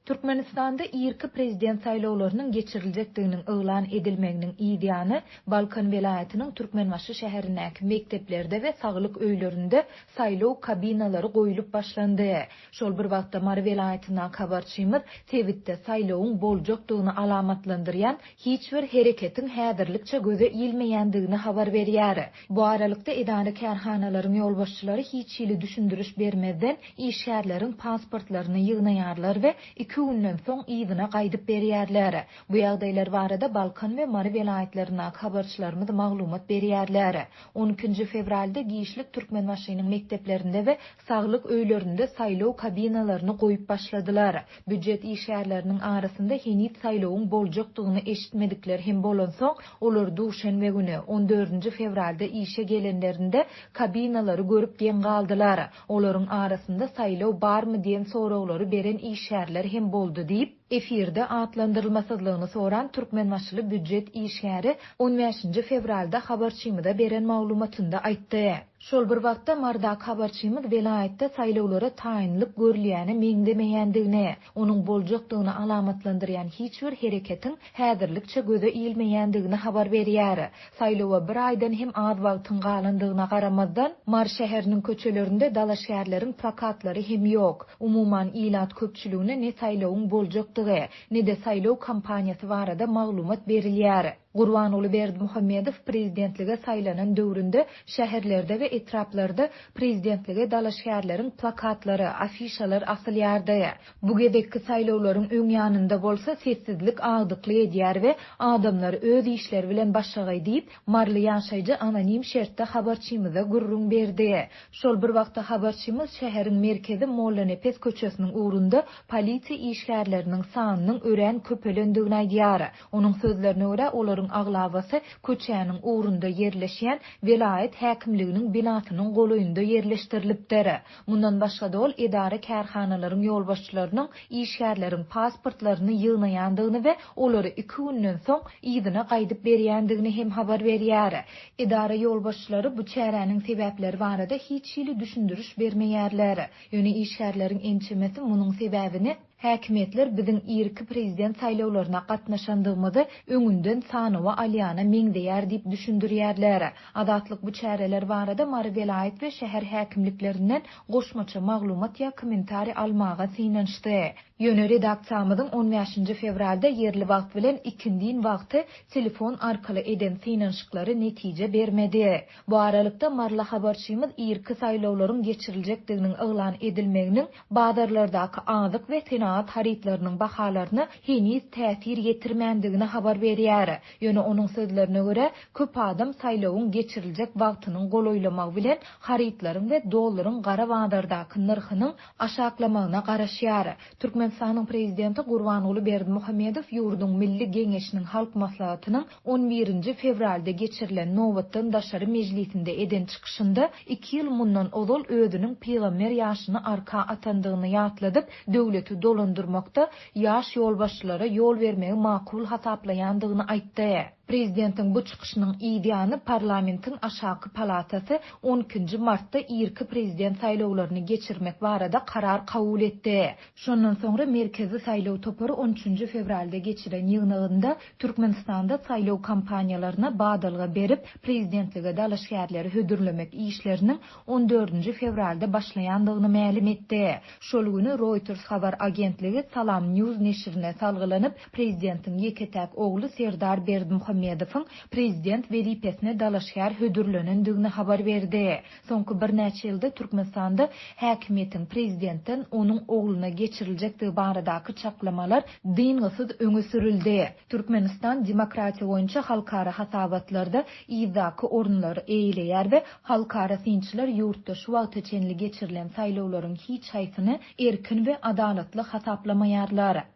Türkmenistan'da irki prezident saylovlarının geçirilecekliğinin ilan edilmeginin ideyanı Balkan velayetinin Türkmenbaşı şäherindäki mekteplerde ve sağlık öýlerinde saylov kabinaları goýulyp başlandy. Şol bir wagtda Mary velayetinden habarçymyz Tewitde saylowyň boljakdygyny alamatlandyrýan hiç bir hereketin häzirlikçe göze ilmeýändigini habar berýär. Bu aralykda edara kärhanalaryň ýolbaşçylary hiç ýyly düşündürüş bermezden işgärleriň pasportlaryny ýygnaýarlar we 2 günden soň ýygyna gaýdyp berýärler. Bu ýagdaýlar barada Balkan we Mary velayetlerine habarçylarymyz maglumat berýärler. 12 fevralda giýişlik Türkmenbaşynyň mekteplerinde we saglyk öýlerinde saýlaw kabinalaryny goýup başladylar. Büdjet işgärleriniň arasynda henüz saylowyň boljakdygyny eşitmedikler hem bolan soň olar duşanbe güni 14 fevralda işe gelenlerinde kabinalary görüp diýen galdylar. Olaryň arasynda saylaw barmy diýen soraglary beren işgärler hem boldy diýip efirde atlandyrylmasızlygyny soran Türkmenbaşyly büdjet işgäri 15 fevralda habarçymyda beren maglumatynda aýtdy. Şol bir wagtda mardak habarçymyz velayetde saýlawlara taýinlik görülýäni meňdemeýändigini, onuň boljakdygyny alamatlandyrýan hiç bir hereketin häzirlikçe göze ilmeýändigini habar berýär. Saýlawa bir aýdan hem az wagtyň galandygyna garamazdan Mar şäheriniň köçelerinde dalaşgärleriň plakatlary hem ýok. Umuman ilat köpçüligine ne saýlawyň boljakdygy, ne de saýlaw kampaniýasy barada maglumat berilýär. Gurbanuly Berdimuhammedow prezidentlige saýlanan döwründe şäherlerde we etraplarda prezidentlige dalaşgärleriň plakatlary, afişalar asylýardy. Bu gedekki saýlawlaryň öň ýanynda bolsa sessizlik agdykly edýär we adamlar öz işleri bilen başagay diýip marly ýaşaýjy anonim şertde habarçymyza gurrun berdi. Şol bir wagtda habarçymyz şäheriň merkezi Mollanepes köçesiniň ugrunda polisiýa işgärleriniň sanynyň ören köpelendigini aýdýar. Onuň sözlerine görä olaryň aglabasy köçäniň ugrunda yerleşýän velayet häkimliginiň binasynyň goloýunda yerleşdirilipdir. Mundan başga da ol edara kärhanalaryň ýolbaşçylarynyň işgärleriň pasportlaryny ýygnaýandygyny we olary 2 günden soň ýygyna gaýdyp berýändigini hem habar berýär. Edara ýolbaşçylary bu çäräniň sebäpleri barada hiç ýyly düşündürüş bermeýärler. Ýöne işgärleriň emçemesi munyň sebäbini häkimetler biziň irki prezident saýlawlaryna gatnaşandygymyzy öňünden sanawa alyana meňdeýär diýip düşündirýärler. Adatlyk bu çäreler barada Mary velayet we şäher häkimliklerinden goşmaça maglumat ýa kommentari almaga synanşdy. Ýöne redaksiýamyzyň 15 fevralda yerli wagt bilen ikindin wagty telefon arkaly eden synanşyklary netije bermedi. Bu aralykda marly habarçymyz irki saýlawlaryň geçiriljekdiginiň ilan edilmeginiň badarlardaky azyk we senaat haritlarynyň bahalaryny henüz täsir ýetirmändigini habar berýär. Ýöne onuň sözlerine görä köp adam saýlawyň geçiriljek wagtynyň goloýlamak bilen haritlaryň we dollaryň gara badardaky narhynyň aşaklamagyna garaşýar. Türkmenistanyň prezidenti Gurbanuly Berdimuhammedow ýurduň milli geňeşiniň halk maslahatynyň 11 fevralda geçirilen nowatdan daşary mejlisinde eden çykyşynda 2 ýyl mundan ozal özüniň peýgamber ýaşyny arka atandygyny ýatladyp döwleti dolandyrmakda ýaş ýolbaşçylara ýol bermegi makul hasaplaýandygyny aýtdy. Prezidentiň bu çykyşynyň ideýany parlamentiň aşaky palatasy 12 martda irki prezident saýlawlaryny geçirmek barada karar kabul etdi. Şondan soňra merkezi saýlaw topary 13 fevralda geçiren ýygnagynda Türkmenistanda saýlaw kampaniýalaryna badalga berip prezidentlige dalaşgärleri hödürlemek işleriniň 14 fevralda başlaýandygyny ma'lum etdi. Şol güni Reuters habar agentligi Salam News neşrine salgylanyp prezidentiň ýeketäk ogly Serdar Berdimuhammedowyň prezident welipesine dalaşgär hödürlenendigini habar berdi. Soňky bir näçe ýylda Türkmenistanda häkimetiň prezidentden onuň oglyna geçiriljekdigi baradaky çaklamalar dyngysyz öňe sürildi. Türkmenistan demokratiýa boýunça halkara hasabatlarda ýyzaky orunlary eýleýär we halkara synçylar ýurtda şu wagta çenli geçirilen saýlawlaryň hiç haýsyny erkin we adalatly hasaplamaýarlar.